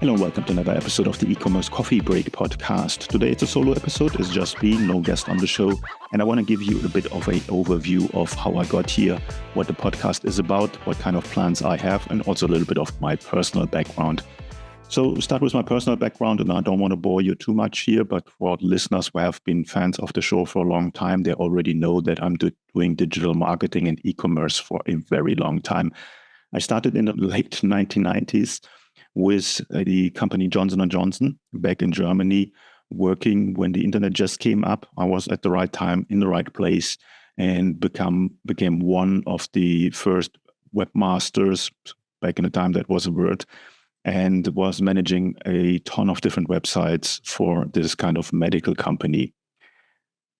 Hello and welcome to another episode of the Ecommerce Coffee Break podcast. Today it's a solo episode, it's just me, no guest on the show, and I want to give you a bit of an overview of how I got here, what the podcast is about, what kind of plans I have, and also a little bit of my personal background. So start with my personal background, and I don't want to bore you too much here, but for listeners who have been fans of the show for a long time, they already know that I'm doing digital marketing and e-commerce for a very long time. I started in the late 1990s with the company Johnson & Johnson back in Germany, working when the internet just came up. I was at the right time, in the right place, and became one of the first webmasters. Back in the time, that was a word, and was managing a ton of different websites for this kind of medical company.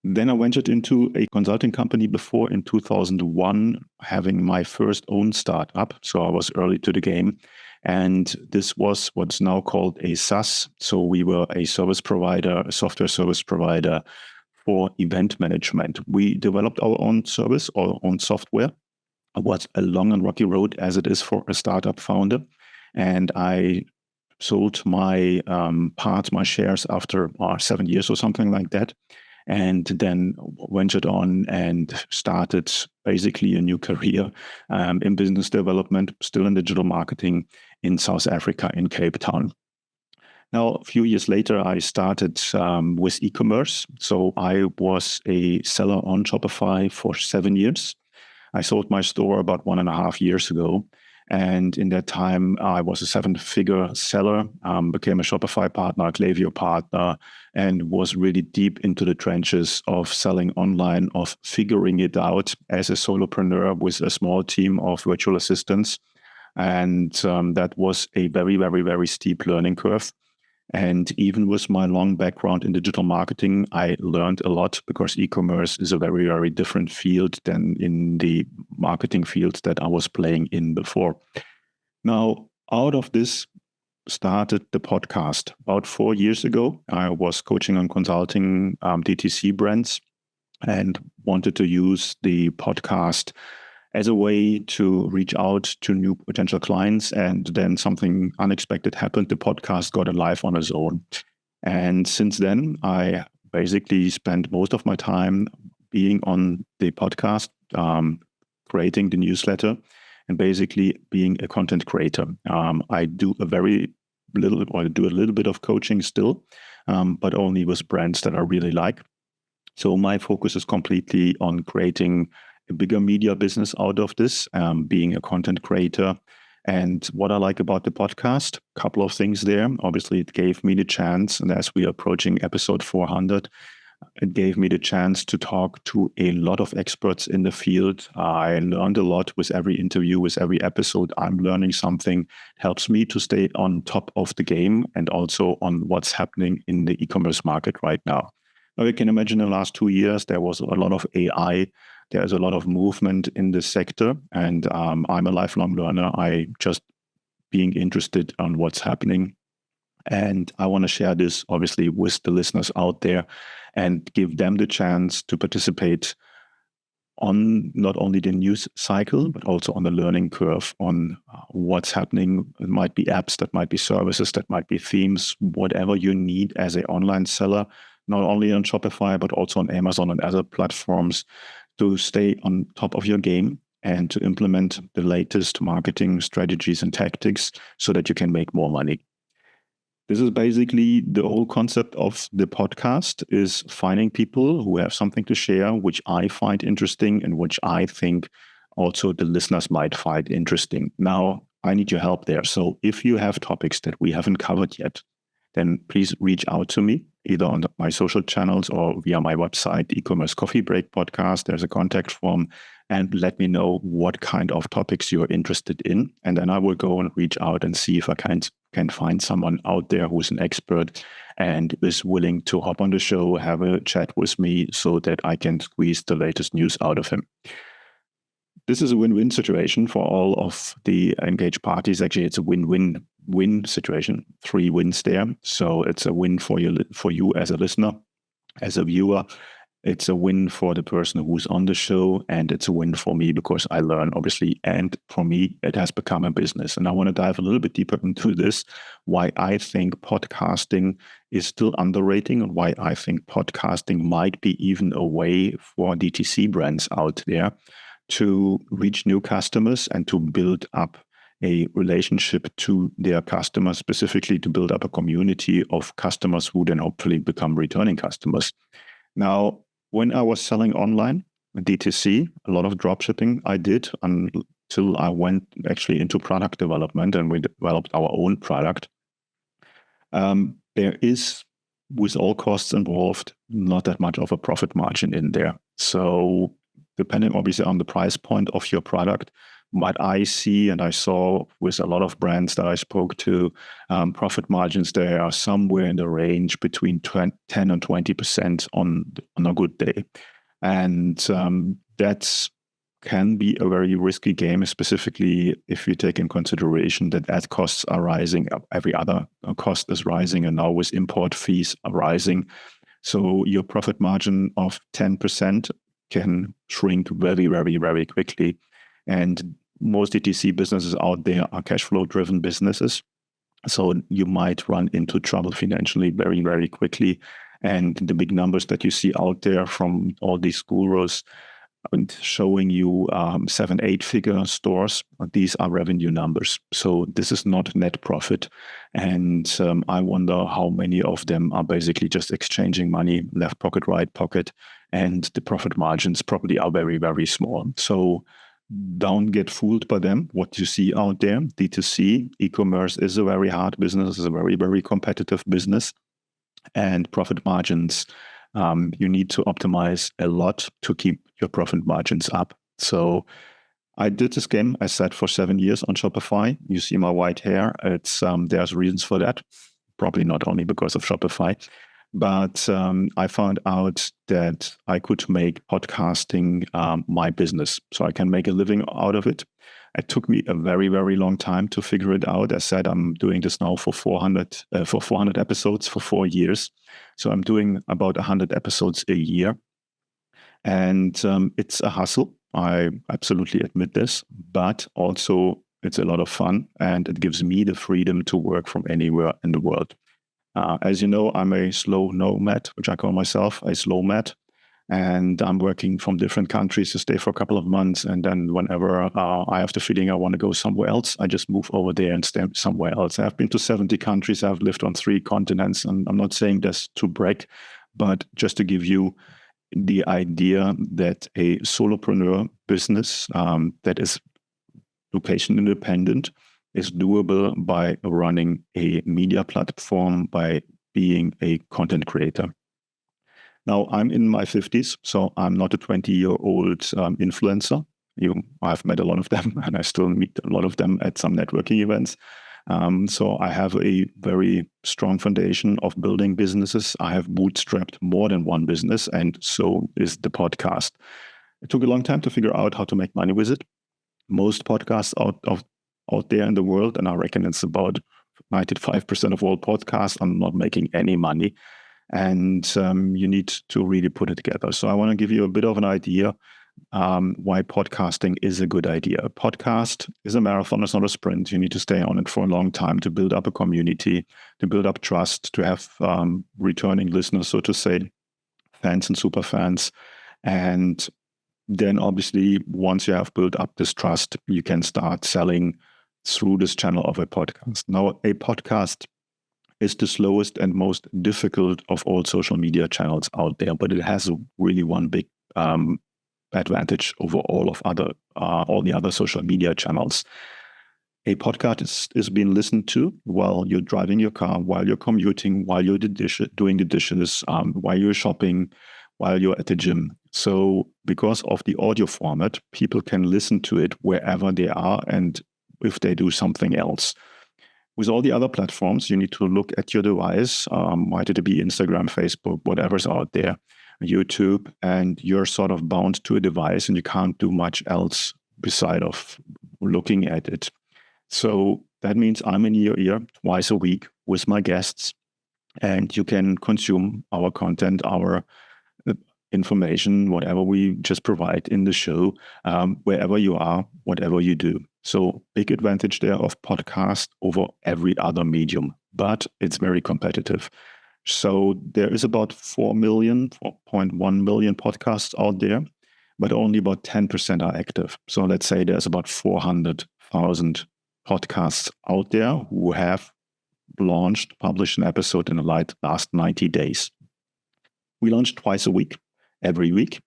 Then I ventured into a consulting company before in 2001, having my first own startup. So I was early to the game. And this was what's now called a SaaS. So we were a service provider, a software service provider for event management. We developed our own service, our own software. It was a long and rocky road, as it is for a startup founder. And I sold my my shares after 7 years or something like that. And then ventured on and started basically a new career in business development, still in digital marketing in South Africa, in Cape Town. Now, a few years later, I started with e-commerce. So I was a seller on Shopify for 7 years. I sold my store about 1.5 years ago. And in that time, I was a 7-figure seller, became a Shopify partner, a Klaviyo partner, and was really deep into the trenches of selling online, of figuring it out as a solopreneur with a small team of virtual assistants. And that was a very, very, very steep learning curve. And even with my long background in digital marketing, I learned a lot because e-commerce is a very, very different field than in the marketing field that I was playing in before. Now, out of this started the podcast. About 4 years ago, I was coaching and consulting DTC brands and wanted to use the podcast as a way to reach out to new potential clients. And then something unexpected happened. The podcast got a life on its own. And since then, I basically spent most of my time being on the podcast, creating the newsletter, and basically being a content creator. I do a little bit of coaching still, but only with brands that I really like. So my focus is completely on creating a bigger media business out of this, being a content creator. And what I like about the podcast, a couple of things there. Obviously, it gave me the chance, and as we are approaching episode 400, it gave me the chance to talk to a lot of experts in the field. I learned a lot with every interview, with every episode. I'm learning something. It helps me to stay on top of the game and also on what's happening in the e-commerce market right now. Now, you can imagine in the last 2 years, there was a lot of AI. There's a lot of movement in this sector, and I'm a lifelong learner. I just being interested on what's happening. And I want to share this, obviously, with the listeners out there and give them the chance to participate on not only the news cycle, but also on the learning curve on what's happening. It might be apps, that might be services, that might be themes, whatever you need as an online seller, not only on Shopify, but also on Amazon and other platforms, to stay on top of your game and to implement the latest marketing strategies and tactics so that you can make more money. This is basically the whole concept of the podcast, is finding people who have something to share, which I find interesting and which I think also the listeners might find interesting. Now, I need your help there. So if you have topics that we haven't covered yet, then please reach out to me, either on my social channels or via my website, Ecommerce Coffee Break Podcast. There's a contact form, and let me know what kind of topics you're interested in. And then I will go and reach out and see if I can find someone out there who's an expert and is willing to hop on the show, have a chat with me so that I can squeeze the latest news out of him. This is a win-win situation for all of the engaged parties. Actually, it's a win-win situation. 3 wins there. So it's a win for you as a listener, as a viewer, It's a win for the person who's on the show, and it's a win for me because I learn, obviously. And for me, it has become a business. And I want to dive a little bit deeper into this, why I think podcasting is still underrated and why I think podcasting might be even a way for DTC brands out there to reach new customers and to build up a relationship to their customers, specifically to build up a community of customers who then hopefully become returning customers. Now, when I was selling online, DTC, a lot of dropshipping I did until I went actually into product development and we developed our own product. There is, with all costs involved, not that much of a profit margin in there. So depending obviously on the price point of your product, what I see and I saw with a lot of brands that I spoke to, profit margins there are somewhere in the range between 10 and 20% on a good day. And that can be a very risky game, specifically if you take in consideration that ad costs are rising, every other cost is rising, and now with import fees are rising. So your profit margin of 10% can shrink very, very, very quickly. And most DTC businesses out there are cash flow driven businesses. So you might run into trouble financially very, very quickly. And the big numbers that you see out there from all these gurus and showing you 7-8 figure stores, these are revenue numbers. So this is not net profit. And I wonder how many of them are basically just exchanging money, left pocket, right pocket, and the profit margins probably are very, very small. So don't get fooled by them. What you see out there, D2C, e-commerce is a very hard business, is a very, very competitive business. And profit margins, you need to optimize a lot to keep your profit margins up. So I did this game, I said, for 7 years on Shopify. You see my white hair. It's there's reasons for that. Probably not only because of Shopify. But I found out that I could make podcasting my business. So I can make a living out of it. It took me a very, very long time to figure it out. I said I'm doing this now for 400 episodes for 4 years. So I'm doing about 100 episodes a year. And it's a hustle. I absolutely admit this. But also it's a lot of fun. And it gives me the freedom to work from anywhere in the world. As you know, I'm a slow nomad, which I call myself a slow mat. And I'm working from different countries to stay for a couple of months. And then whenever I have the feeling I want to go somewhere else, I just move over there and stay somewhere else. I've been to 70 countries. I've lived on 3 continents. And I'm not saying this to brag, but just to give you the idea that a solopreneur business that is location independent is doable by running a media platform, by being a content creator. Now, I'm in my 50s, so I'm not a 20-year-old influencer. I've met a lot of them, and I still meet a lot of them at some networking events. So I have a very strong foundation of building businesses. I have bootstrapped more than one business, and so is the podcast. It took a long time to figure out how to make money with it. Most podcasts out there in the world, and I reckon it's about 95% of all podcasts are not making any money. And you need to really put it together. So I want to give you a bit of an idea why podcasting is a good idea. A podcast is a marathon, it's not a sprint. You need to stay on it for a long time to build up a community, to build up trust, to have returning listeners, so to say, fans and super fans. And then obviously, once you have built up this trust, you can start selling through this channel of a podcast. Now, a podcast is the slowest and most difficult of all social media channels out there, but it has really one big advantage over all the other social media channels. A podcast is being listened to while you're driving your car, while you're commuting, while you're doing the dishes, while you're shopping, while you're at the gym. So because of the audio format, people can listen to it wherever they are and if they do something else. With all the other platforms, you need to look at your device, might it be Instagram, Facebook, whatever's out there, YouTube, and you're sort of bound to a device and you can't do much else beside of looking at it. So that means I'm in your ear twice a week with my guests, and you can consume our content, our information, whatever we just provide in the show, wherever you are, whatever you do. So big advantage there of podcast over every other medium, but it's very competitive. So there is about 4.1 million podcasts out there, but only about 10% are active. So let's say there's about 400,000 podcasts out there who have published an episode in the last 90 days. We launch twice a week, every week.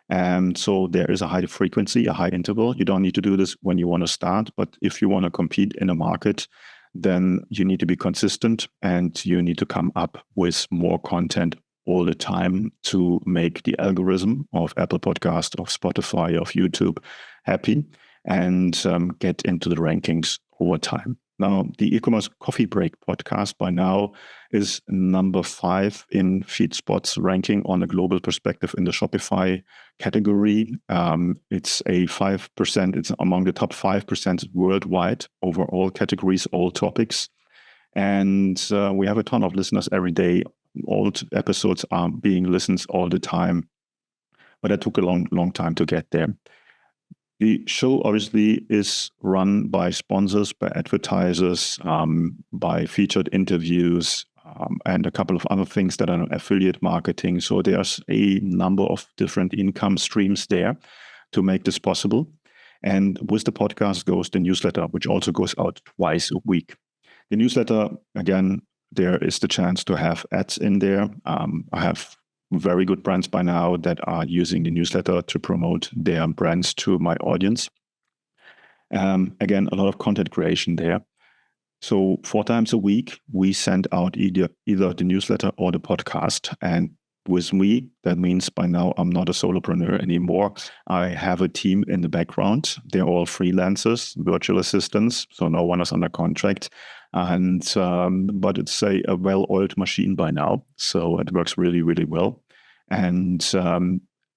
And so there is a high frequency, a high interval. You don't need to do this when you want to start, but if you want to compete in a market, then you need to be consistent and you need to come up with more content all the time to make the algorithm of Apple Podcast, of Spotify, of YouTube happy and get into the rankings over time. Now, the e-commerce coffee break podcast by now is number 5 in FeedSpot's ranking on a global perspective in the Shopify category. It's a 5%. It's among the top 5% worldwide over all categories, all topics. And we have a ton of listeners every day. All episodes are being listened all the time. But it took a long time to get there. The show obviously is run by sponsors, by advertisers, by featured interviews, and a couple of other things that are affiliate marketing. So there's a number of different income streams there to make this possible. And with the podcast goes the newsletter, which also goes out twice a week. The newsletter, again, there is the chance to have ads in there. I have very good brands by now that are using the newsletter to promote their brands to my audience. Again, a lot of content creation there. So 4 times a week, we send out either the newsletter or the podcast. And with me, that means by now I'm not a solopreneur anymore. I have a team in the background. They're all freelancers, virtual assistants, so no one is under contract. And but it's a well-oiled machine by now, so it works really, really well. And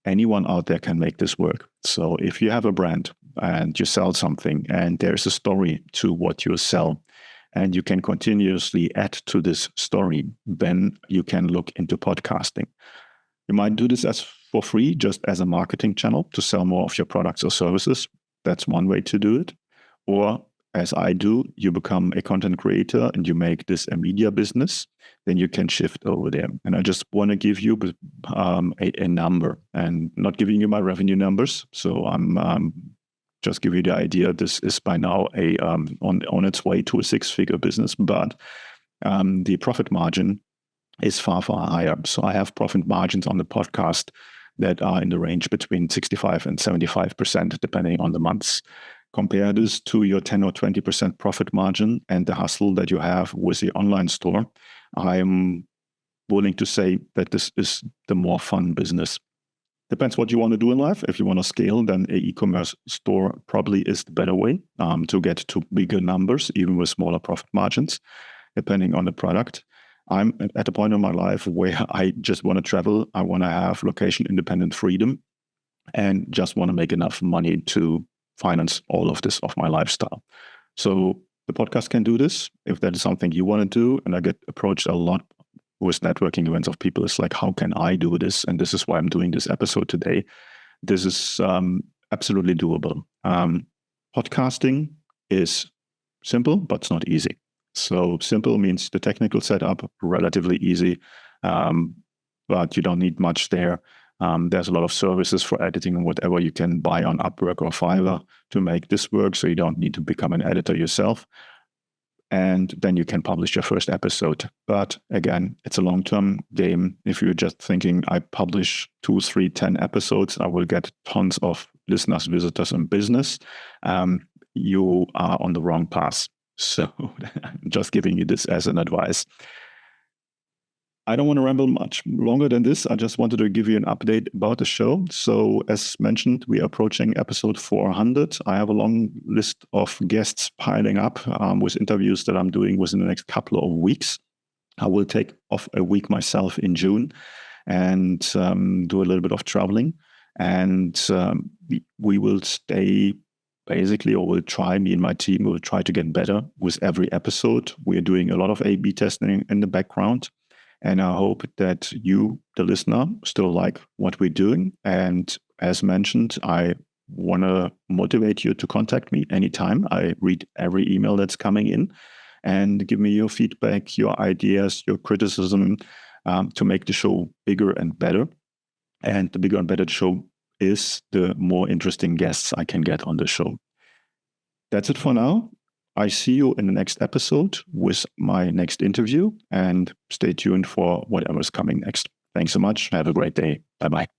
anyone out there can make this work. So if you have a brand and you sell something and there's a story to what you sell, and you can continuously add to this story, then you can look into podcasting. You might do this for free, just as a marketing channel to sell more of your products or services. That's one way to do it. Or as I do, you become a content creator and you make this a media business, then you can shift over there. And I just want to give you a number and not giving you my revenue numbers. So I'm just give you the idea. This is by now on its way to a 6-figure business, but the profit margin is far higher. So I have profit margins on the podcast that are in the range between 65 and 75%, depending on the months. Compare this to your 10 or 20% profit margin and the hustle that you have with the online store. I'm willing to say that this is the more fun business. Depends what you want to do in life. If you want to scale, then an e-commerce store probably is the better way to get to bigger numbers, even with smaller profit margins, depending on the product. I'm at a point in my life where I just want to travel. I want to have location-independent freedom and just want to make enough money to finance all of this of my lifestyle. So the podcast can do this if that is something you want to do. And I get approached a lot with networking events of people. It's like, how can I do this? And this is why I'm doing this episode today. This is absolutely doable. Podcasting is simple, but it's not easy. So simple means the technical setup, relatively easy, but you don't need much there. There's a lot of services for editing and whatever you can buy on Upwork or Fiverr to make this work, so you don't need to become an editor yourself. And then you can publish your first episode. But again, it's a long-term game. If you're just thinking, I publish 2, 3, 10 episodes, I will get tons of listeners, visitors, and business, you are on the wrong path. So I'm just giving you this as an advice. I don't want to ramble much longer than this. I just wanted to give you an update about the show. So as mentioned, we are approaching episode 400. I have a long list of guests piling up with interviews that I'm doing within the next couple of weeks. I will take off a week myself in June and do a little bit of traveling. And we will stay basically, or we'll try, me and my team will try to get better with every episode. We're doing a lot of A/B testing in the background. And I hope that you, the listener, still like what we're doing. And as mentioned, I want to motivate you to contact me anytime. I read every email that's coming in, and give me your feedback, your ideas, your criticism, to make the show bigger and better. And the bigger and better the show is, the more interesting guests I can get on the show. That's it for now. I see you in the next episode with my next interview, and stay tuned for whatever's coming next. Thanks so much. Have a great day. Bye-bye.